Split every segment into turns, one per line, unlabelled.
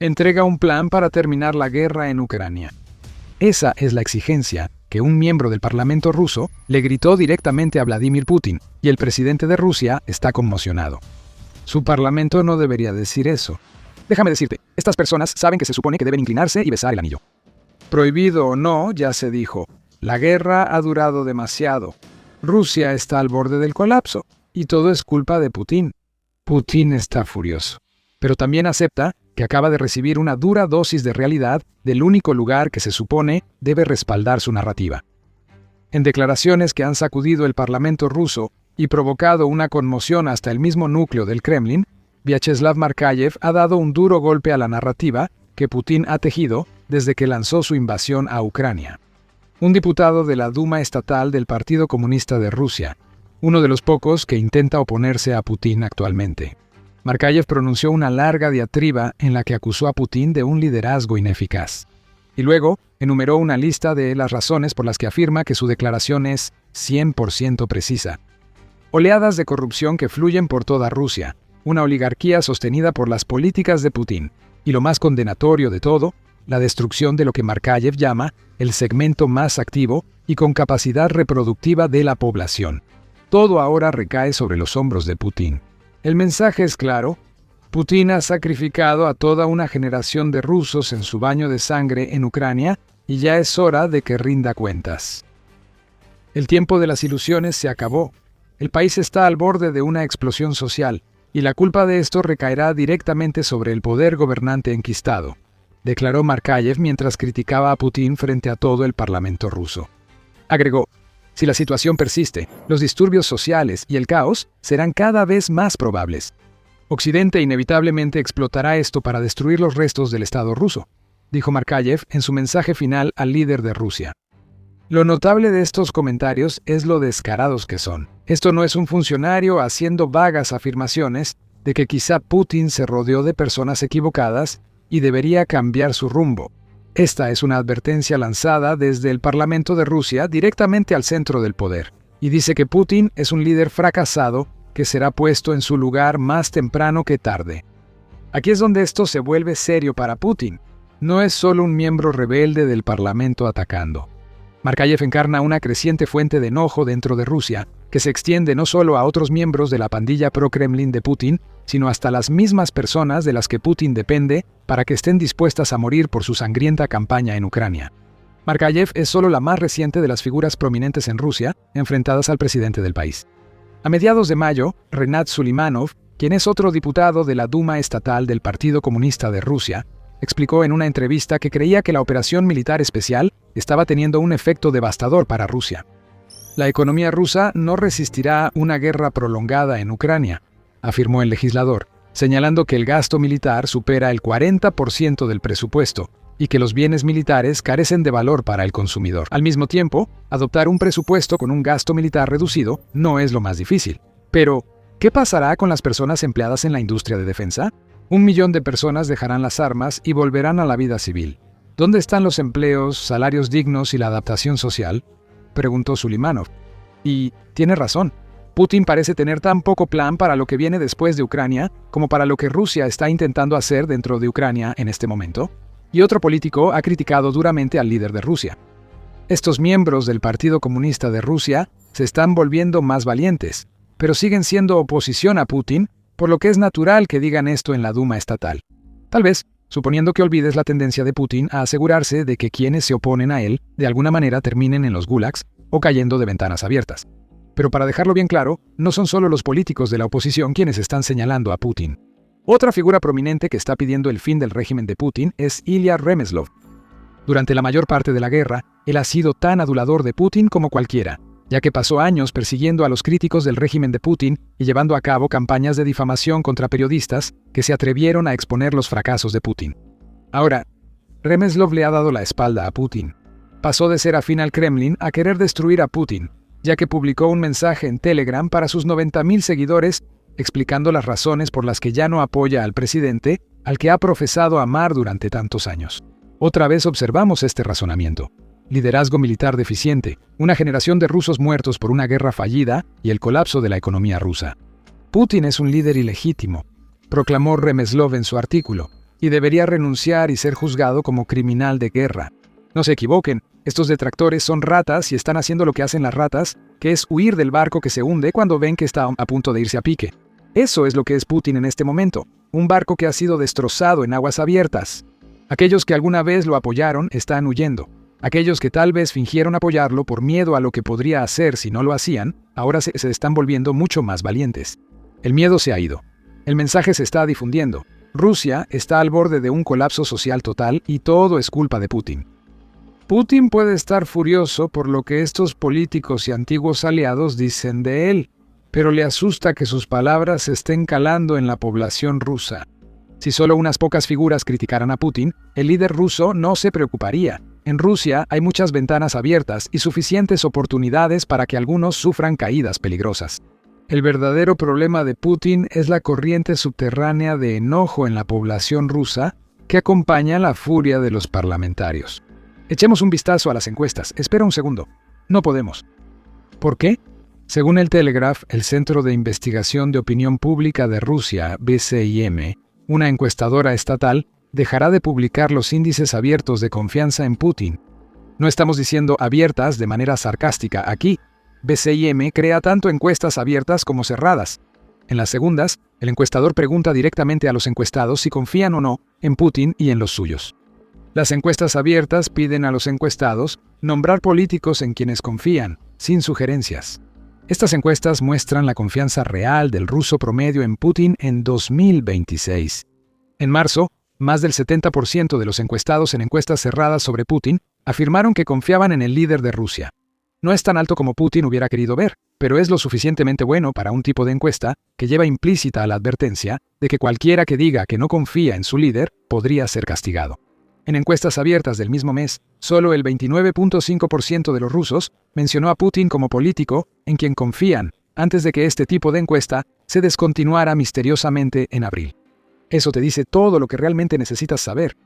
Entrega un plan para terminar la guerra en Ucrania. Esa es la exigencia que un miembro del Parlamento ruso le gritó directamente a Vladimir Putin, y el presidente de Rusia está conmocionado. Su parlamento no debería decir eso. Déjame decirte, estas personas saben que se supone que deben inclinarse y besar el anillo. Prohibido o no, ya se dijo, la guerra ha durado demasiado. Rusia está al borde del colapso, y todo es culpa de Putin. Putin está furioso, pero también acepta que acaba de recibir una dura dosis de realidad del único lugar que se supone debe respaldar su narrativa. En declaraciones que han sacudido el Parlamento ruso y provocado una conmoción hasta el mismo núcleo del Kremlin, Vyacheslav Markayev ha dado un duro golpe a la narrativa que Putin ha tejido desde que lanzó su invasión a Ucrania. Un diputado de la Duma estatal del Partido Comunista de Rusia, uno de los pocos que intenta oponerse a Putin actualmente. Markayev pronunció una larga diatriba en la que acusó a Putin de un liderazgo ineficaz. Y luego enumeró una lista de las razones por las que afirma que su declaración es 100% precisa. Oleadas de corrupción que fluyen por toda Rusia, una oligarquía sostenida por las políticas de Putin, y lo más condenatorio de todo, la destrucción de lo que Markayev llama el segmento más activo y con capacidad reproductiva de la población. Todo ahora recae sobre los hombros de Putin. El mensaje es claro: Putin ha sacrificado a toda una generación de rusos en su baño de sangre en Ucrania y ya es hora de que rinda cuentas. El tiempo de las ilusiones se acabó. El país está al borde de una explosión social, y la culpa de esto recaerá directamente sobre el poder gobernante enquistado, declaró Markayev mientras criticaba a Putin frente a todo el Parlamento ruso. Agregó: si la situación persiste, los disturbios sociales y el caos serán cada vez más probables. Occidente inevitablemente explotará esto para destruir los restos del Estado ruso, dijo Markayev en su mensaje final al líder de Rusia. Lo notable de estos comentarios es lo descarados que son. Esto no es un funcionario haciendo vagas afirmaciones de que quizá Putin se rodeó de personas equivocadas y debería cambiar su rumbo. Esta es una advertencia lanzada desde el Parlamento de Rusia directamente al centro del poder, y dice que Putin es un líder fracasado que será puesto en su lugar más temprano que tarde. Aquí es donde esto se vuelve serio para Putin. No es solo un miembro rebelde del Parlamento atacando. Markayev encarna una creciente fuente de enojo dentro de Rusia, que se extiende no solo a otros miembros de la pandilla pro-Kremlin de Putin, sino hasta las mismas personas de las que Putin depende para que estén dispuestas a morir por su sangrienta campaña en Ucrania. Markayev es solo la más reciente de las figuras prominentes en Rusia enfrentadas al presidente del país. A mediados de mayo, Renat Sulimanov, quien es otro diputado de la Duma estatal del Partido Comunista de Rusia, explicó en una entrevista que creía que la operación militar especial estaba teniendo un efecto devastador para Rusia. La economía rusa no resistirá una guerra prolongada en Ucrania, afirmó el legislador, señalando que el gasto militar supera el 40% del presupuesto y que los bienes militares carecen de valor para el consumidor. Al mismo tiempo, adoptar un presupuesto con un gasto militar reducido no es lo más difícil. Pero, ¿qué pasará con las personas empleadas en la industria de defensa? 1 millón de personas dejarán las armas y volverán a la vida civil. ¿Dónde están los empleos, salarios dignos y la adaptación social?, preguntó Sulimanov. Y tiene razón. Putin parece tener tan poco plan para lo que viene después de Ucrania como para lo que Rusia está intentando hacer dentro de Ucrania en este momento. Y otro político ha criticado duramente al líder de Rusia. Estos miembros del Partido Comunista de Rusia se están volviendo más valientes, pero siguen siendo oposición a Putin, por lo que es natural que digan esto en la Duma estatal. Tal vez, suponiendo que olvides la tendencia de Putin a asegurarse de que quienes se oponen a él de alguna manera terminen en los gulags o cayendo de ventanas abiertas. Pero para dejarlo bien claro, no son solo los políticos de la oposición quienes están señalando a Putin. Otra figura prominente que está pidiendo el fin del régimen de Putin es Ilya Remezlov. Durante la mayor parte de la guerra, él ha sido tan adulador de Putin como cualquiera, ya que pasó años persiguiendo a los críticos del régimen de Putin y llevando a cabo campañas de difamación contra periodistas que se atrevieron a exponer los fracasos de Putin. Ahora, Remezlov le ha dado la espalda a Putin. Pasó de ser afín al Kremlin a querer destruir a Putin, ya que publicó un mensaje en Telegram para sus 90.000 seguidores explicando las razones por las que ya no apoya al presidente al que ha profesado amar durante tantos años. Otra vez observamos este razonamiento. Liderazgo militar deficiente, una generación de rusos muertos por una guerra fallida y el colapso de la economía rusa. Putin es un líder ilegítimo, proclamó Remezlov en su artículo, y debería renunciar y ser juzgado como criminal de guerra. No se equivoquen, estos detractores son ratas y están haciendo lo que hacen las ratas, que es huir del barco que se hunde cuando ven que está a punto de irse a pique. Eso es lo que es Putin en este momento, un barco que ha sido destrozado en aguas abiertas. Aquellos que alguna vez lo apoyaron están huyendo. Aquellos que tal vez fingieron apoyarlo por miedo a lo que podría hacer si no lo hacían, ahora se están volviendo mucho más valientes. El miedo se ha ido. El mensaje se está difundiendo. Rusia está al borde de un colapso social total y todo es culpa de Putin. Putin puede estar furioso por lo que estos políticos y antiguos aliados dicen de él, pero le asusta que sus palabras estén calando en la población rusa. Si solo unas pocas figuras criticaran a Putin, el líder ruso no se preocuparía. En Rusia hay muchas ventanas abiertas y suficientes oportunidades para que algunos sufran caídas peligrosas. El verdadero problema de Putin es la corriente subterránea de enojo en la población rusa que acompaña la furia de los parlamentarios. Echemos un vistazo a las encuestas. Espera un segundo. No podemos. ¿Por qué? Según el Telegraph, el Centro de Investigación de Opinión Pública de Rusia, BCIM, una encuestadora estatal, dejará de publicar los índices abiertos de confianza en Putin. No estamos diciendo abiertas de manera sarcástica aquí. BCIM crea tanto encuestas abiertas como cerradas. En las segundas, el encuestador pregunta directamente a los encuestados si confían o no en Putin y en los suyos. Las encuestas abiertas piden a los encuestados nombrar políticos en quienes confían, sin sugerencias. Estas encuestas muestran la confianza real del ruso promedio en Putin en 2026. En marzo, más del 70% de los encuestados en encuestas cerradas sobre Putin afirmaron que confiaban en el líder de Rusia. No es tan alto como Putin hubiera querido ver, pero es lo suficientemente bueno para un tipo de encuesta que lleva implícita la advertencia de que cualquiera que diga que no confía en su líder podría ser castigado. En encuestas abiertas del mismo mes, solo el 29.5% de los rusos mencionó a Putin como político en quien confían, antes de que este tipo de encuesta se descontinuara misteriosamente en abril. Eso te dice todo lo que realmente necesitas saber.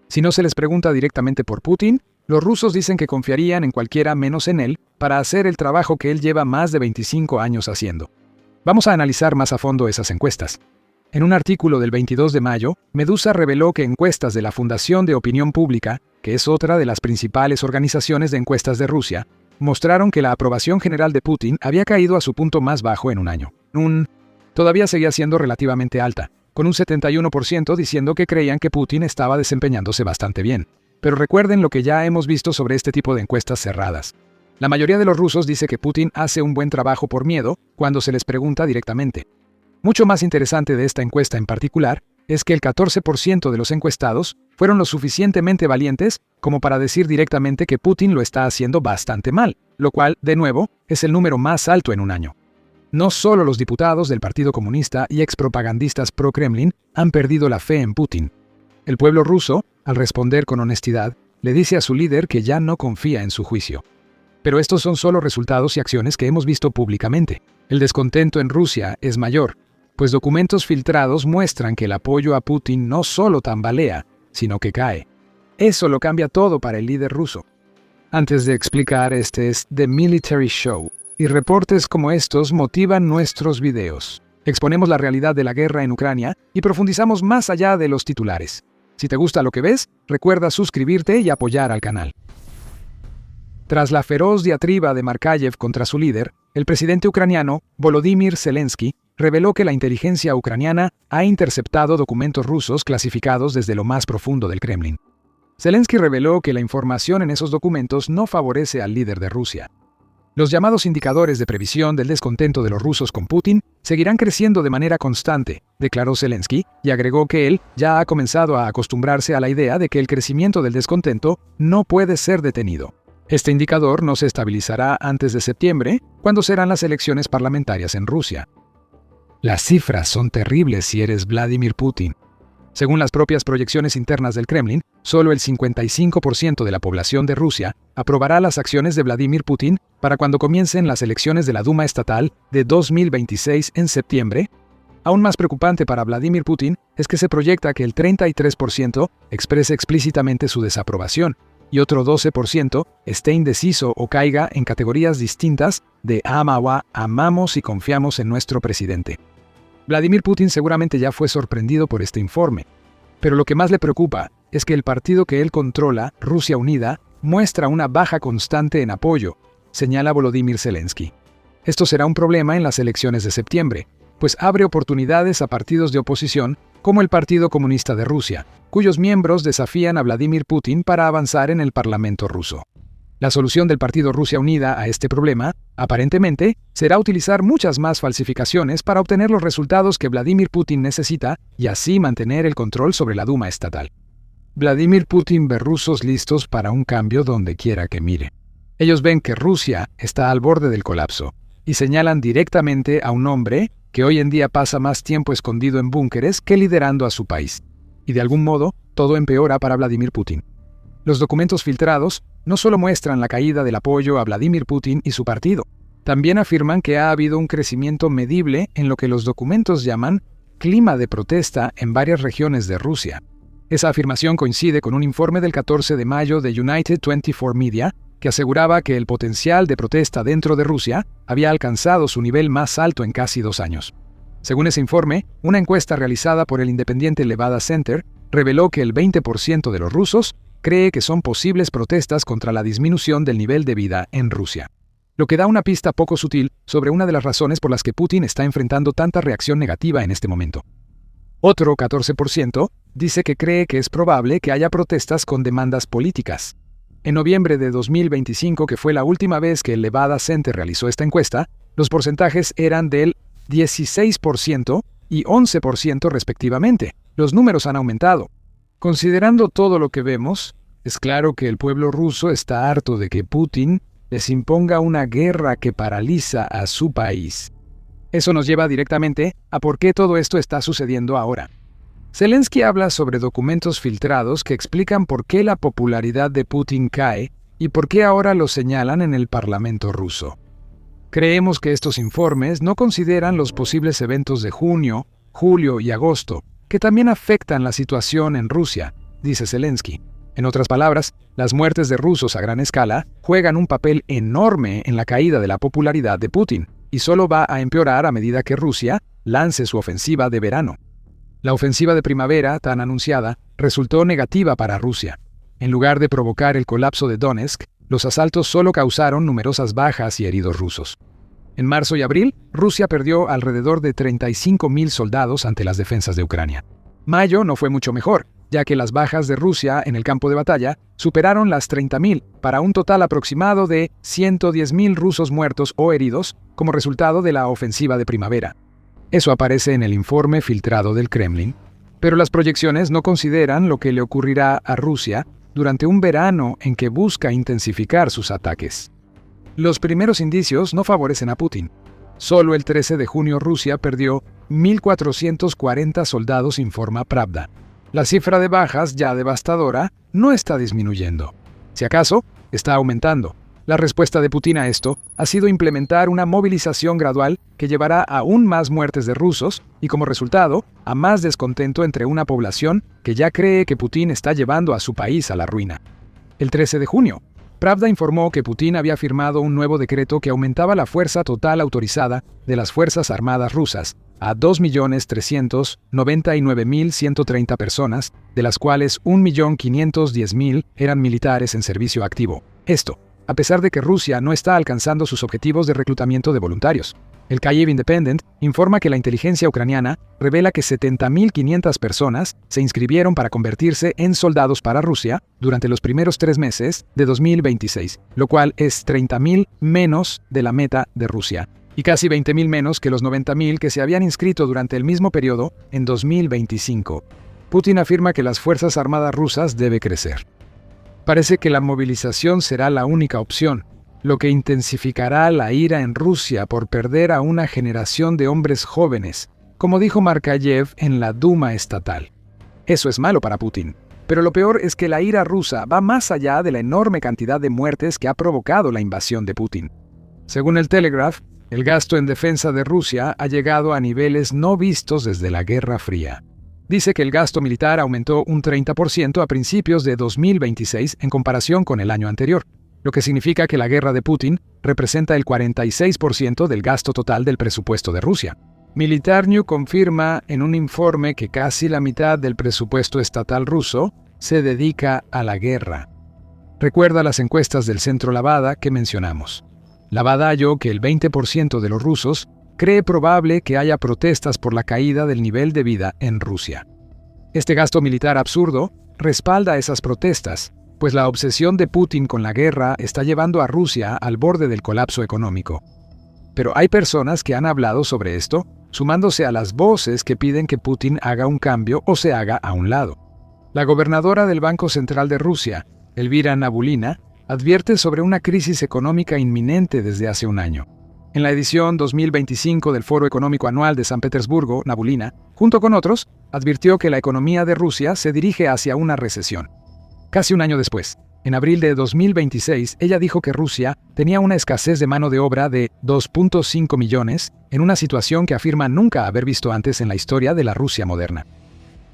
Si no se les pregunta directamente por Putin, los rusos dicen que confiarían en cualquiera menos en él para hacer el trabajo que él lleva más de 25 años haciendo. Vamos a analizar más a fondo esas encuestas. En un artículo del 22 de mayo, Medusa reveló que encuestas de la Fundación de Opinión Pública, que es otra de las principales organizaciones de encuestas de Rusia, mostraron que la aprobación general de Putin había caído a su punto más bajo en un año. Todavía seguía siendo relativamente alta, con un 71% diciendo que creían que Putin estaba desempeñándose bastante bien. Pero recuerden lo que ya hemos visto sobre este tipo de encuestas cerradas. La mayoría de los rusos dice que Putin hace un buen trabajo por miedo cuando se les pregunta directamente. Mucho más interesante de esta encuesta en particular es que el 14% de los encuestados fueron lo suficientemente valientes como para decir directamente que Putin lo está haciendo bastante mal, lo cual, de nuevo, es el número más alto en un año. No solo los diputados del Partido Comunista y expropagandistas pro-Kremlin han perdido la fe en Putin. El pueblo ruso, al responder con honestidad, le dice a su líder que ya no confía en su juicio. Pero estos son solo resultados y acciones que hemos visto públicamente. El descontento en Rusia es mayor, pues documentos filtrados muestran que el apoyo a Putin no solo tambalea, sino que cae. Eso lo cambia todo para el líder ruso. Antes de explicar, este es The Military Show, y reportes como estos motivan nuestros videos. Exponemos la realidad de la guerra en Ucrania y profundizamos más allá de los titulares. Si te gusta lo que ves, recuerda suscribirte y apoyar al canal. Tras la feroz diatriba de Markayev contra su líder, el presidente ucraniano, Volodymyr Zelensky, reveló que la inteligencia ucraniana ha interceptado documentos rusos clasificados desde lo más profundo del Kremlin. Zelensky reveló que la información en esos documentos no favorece al líder de Rusia. Los llamados indicadores de previsión del descontento de los rusos con Putin seguirán creciendo de manera constante, declaró Zelensky, y agregó que él ya ha comenzado a acostumbrarse a la idea de que el crecimiento del descontento no puede ser detenido. Este indicador no se estabilizará antes de septiembre, cuando serán las elecciones parlamentarias en Rusia. Las cifras son terribles si eres Vladimir Putin. Según las propias proyecciones internas del Kremlin, solo el 55% de la población de Rusia aprobará las acciones de Vladimir Putin para cuando comiencen las elecciones de la Duma estatal de 2026 en septiembre. Aún más preocupante para Vladimir Putin es que se proyecta que el 33% exprese explícitamente su desaprobación y otro 12% esté indeciso o caiga en categorías distintas de amamos y confiamos en nuestro presidente. Vladimir Putin seguramente ya fue sorprendido por este informe. Pero lo que más le preocupa es que el partido que él controla, Rusia Unida, muestra una baja constante en apoyo, señala Volodymyr Zelensky. Esto será un problema en las elecciones de septiembre, pues abre oportunidades a partidos de oposición como el Partido Comunista de Rusia, cuyos miembros desafían a Vladimir Putin para avanzar en el Parlamento ruso. La solución del Partido Rusia Unida a este problema, aparentemente, será utilizar muchas más falsificaciones para obtener los resultados que Vladimir Putin necesita y así mantener el control sobre la Duma estatal. Vladimir Putin ve rusos listos para un cambio donde quiera que mire. Ellos ven que Rusia está al borde del colapso y señalan directamente a un hombre que hoy en día pasa más tiempo escondido en búnkeres que liderando a su país. Y de algún modo, todo empeora para Vladimir Putin. Los documentos filtrados no solo muestran la caída del apoyo a Vladimir Putin y su partido, también afirman que ha habido un crecimiento medible en lo que los documentos llaman clima de protesta en varias regiones de Rusia. Esa afirmación coincide con un informe del 14 de mayo de United 24 Media que aseguraba que el potencial de protesta dentro de Rusia había alcanzado su nivel más alto en casi 2 años. Según ese informe, una encuesta realizada por el independiente Levada Center reveló que el 20% de los rusos cree que son posibles protestas contra la disminución del nivel de vida en Rusia, lo que da una pista poco sutil sobre una de las razones por las que Putin está enfrentando tanta reacción negativa en este momento. Otro 14% dice que cree que es probable que haya protestas con demandas políticas. En noviembre de 2025, que fue la última vez que el Levada Center realizó esta encuesta, los porcentajes eran del 16% y 11% respectivamente. Los números han aumentado. Considerando todo lo que vemos, es claro que el pueblo ruso está harto de que Putin les imponga una guerra que paraliza a su país. Eso nos lleva directamente a por qué todo esto está sucediendo ahora. Zelensky habla sobre documentos filtrados que explican por qué la popularidad de Putin cae y por qué ahora lo señalan en el Parlamento ruso. Creemos que estos informes no consideran los posibles eventos de junio, julio y agosto, que también afectan la situación en Rusia, dice Zelensky. En otras palabras, las muertes de rusos a gran escala juegan un papel enorme en la caída de la popularidad de Putin, y solo va a empeorar a medida que Rusia lance su ofensiva de verano. La ofensiva de primavera, tan anunciada, resultó negativa para Rusia. En lugar de provocar el colapso de Donetsk, los asaltos solo causaron numerosas bajas y heridos rusos. En marzo y abril, Rusia perdió alrededor de 35.000 soldados ante las defensas de Ucrania. Mayo no fue mucho mejor, ya que las bajas de Rusia en el campo de batalla superaron las 30.000, para un total aproximado de 110.000 rusos muertos o heridos como resultado de la ofensiva de primavera. Eso aparece en el informe filtrado del Kremlin, pero las proyecciones no consideran lo que le ocurrirá a Rusia durante un verano en que busca intensificar sus ataques. Los primeros indicios no favorecen a Putin. Solo el 13 de junio Rusia perdió 1.440 soldados, informa Pravda. La cifra de bajas, ya devastadora, no está disminuyendo. Si acaso, está aumentando. La respuesta de Putin a esto ha sido implementar una movilización gradual que llevará a aún más muertes de rusos y, como resultado, a más descontento entre una población que ya cree que Putin está llevando a su país a la ruina. El 13 de junio, Pravda informó que Putin había firmado un nuevo decreto que aumentaba la fuerza total autorizada de las Fuerzas Armadas rusas a 2.399.130 personas, de las cuales 1.510.000 eran militares en servicio activo. Esto, a pesar de que Rusia no está alcanzando sus objetivos de reclutamiento de voluntarios. El Kyiv Independent informa que la inteligencia ucraniana revela que 70.500 personas se inscribieron para convertirse en soldados para Rusia durante los primeros 3 meses de 2026, lo cual es 30.000 menos de la meta de Rusia, y casi 20.000 menos que los 90.000 que se habían inscrito durante el mismo periodo en 2025. Putin afirma que las Fuerzas Armadas rusas deben crecer. Parece que la movilización será la única opción, lo que intensificará la ira en Rusia por perder a una generación de hombres jóvenes, como dijo Markayev en la Duma estatal. Eso es malo para Putin, pero lo peor es que la ira rusa va más allá de la enorme cantidad de muertes que ha provocado la invasión de Putin. Según el Telegraph, el gasto en defensa de Rusia ha llegado a niveles no vistos desde la Guerra Fría. Dice que el gasto militar aumentó un 30% a principios de 2026 en comparación con el año anterior, lo que significa que la guerra de Putin representa el 46% del gasto total del presupuesto de Rusia. Militar News confirma en un informe que casi la mitad del presupuesto estatal ruso se dedica a la guerra. Recuerda las encuestas del Centro Levada que mencionamos. Levada halló que el 20% de los rusos cree probable que haya protestas por la caída del nivel de vida en Rusia. Este gasto militar absurdo respalda esas protestas, pues la obsesión de Putin con la guerra está llevando a Rusia al borde del colapso económico. Pero hay personas que han hablado sobre esto, sumándose a las voces que piden que Putin haga un cambio o se haga a un lado. La gobernadora del Banco Central de Rusia, Elvira Nabiullina, advierte sobre una crisis económica inminente desde hace un año. En la edición 2025 del Foro Económico Anual de San Petersburgo, Nabiullina, junto con otros, advirtió que la economía de Rusia se dirige hacia una recesión. Casi un año después, en abril de 2026, ella dijo que Rusia tenía una escasez de mano de obra de 2.5 millones, en una situación que afirma nunca haber visto antes en la historia de la Rusia moderna.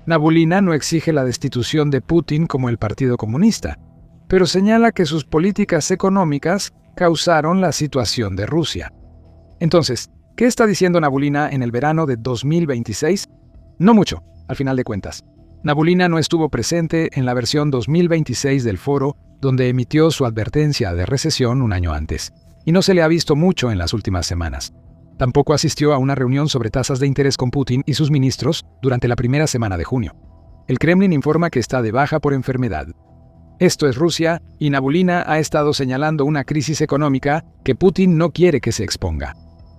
Nabiullina no exige la destitución de Putin como el Partido Comunista, pero señala que sus políticas económicas causaron la situación de Rusia. Entonces, ¿qué está diciendo Nabiullina en el verano de 2026? No mucho, al final de cuentas. Nabiullina no estuvo presente en la versión 2026 del foro, donde emitió su advertencia de recesión un año antes, y no se le ha visto mucho en las últimas semanas. Tampoco asistió a una reunión sobre tasas de interés con Putin y sus ministros durante la primera semana de junio. El Kremlin informa que está de baja por enfermedad. Esto es Rusia, y Nabiullina ha estado señalando una crisis económica que Putin no quiere que se exponga.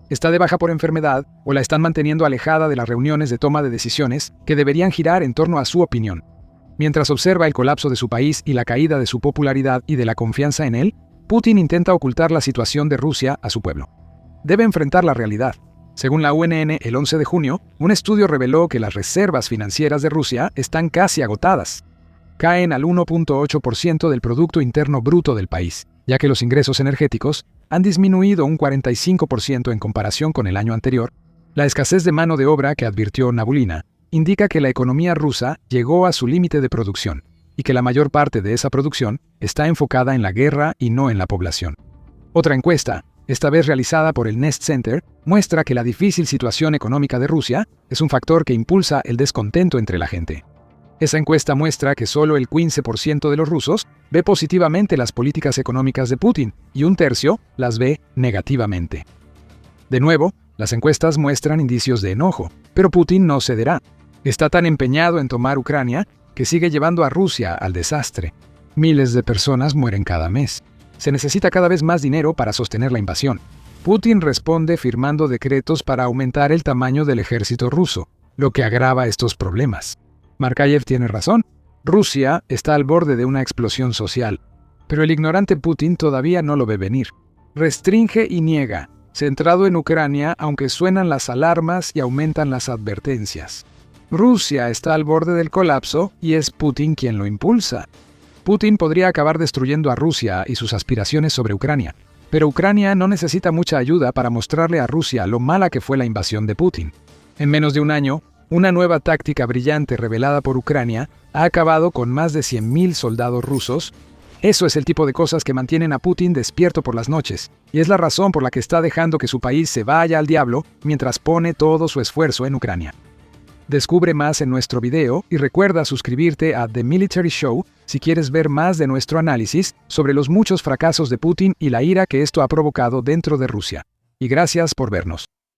Está de baja por enfermedad o la están manteniendo alejada de las reuniones de toma de decisiones que deberían girar en torno a su opinión. Mientras observa el colapso de su país y la caída de su popularidad y de la confianza en él, Putin intenta ocultar la situación de Rusia a su pueblo. Debe enfrentar la realidad. Según la UNN, el 11 de junio, un estudio reveló que las reservas financieras de Rusia están casi agotadas. Caen al 1.8% del Producto Interno Bruto del país, ya que los ingresos energéticos han disminuido un 45% en comparación con el año anterior. La escasez de mano de obra que advirtió Nabiullina indica que la economía rusa llegó a su límite de producción y que la mayor parte de esa producción está enfocada en la guerra y no en la población. Otra encuesta, esta vez realizada por el Nest Center, muestra que la difícil situación económica de Rusia es un factor que impulsa el descontento entre la gente. Esa encuesta muestra que solo el 15% de los rusos ve positivamente las políticas económicas de Putin y un tercio las ve negativamente. De nuevo, las encuestas muestran indicios de enojo, pero Putin no cederá. Está tan empeñado en tomar Ucrania que sigue llevando a Rusia al desastre. Miles de personas mueren cada mes. Se necesita cada vez más dinero para sostener la invasión. Putin responde firmando decretos para aumentar el tamaño del ejército ruso, lo que agrava estos problemas. Markayev tiene razón. Rusia está al borde de una explosión social, pero el ignorante Putin todavía no lo ve venir. Restringe y niega, centrado en Ucrania, aunque suenan las alarmas y aumentan las advertencias. Rusia está al borde del colapso y es Putin quien lo impulsa. Putin podría acabar destruyendo a Rusia y sus aspiraciones sobre Ucrania, pero Ucrania no necesita mucha ayuda para mostrarle a Rusia lo mala que fue la invasión de Putin. En menos de un año, una nueva táctica brillante revelada por Ucrania ha acabado con más de 100.000 soldados rusos. Eso es el tipo de cosas que mantienen a Putin despierto por las noches, y es la razón por la que está dejando que su país se vaya al diablo mientras pone todo su esfuerzo en Ucrania. Descubre más en nuestro video y recuerda suscribirte a The Military Show si quieres ver más de nuestro análisis sobre los muchos fracasos de Putin y la ira que esto ha provocado dentro de Rusia. Y gracias por vernos.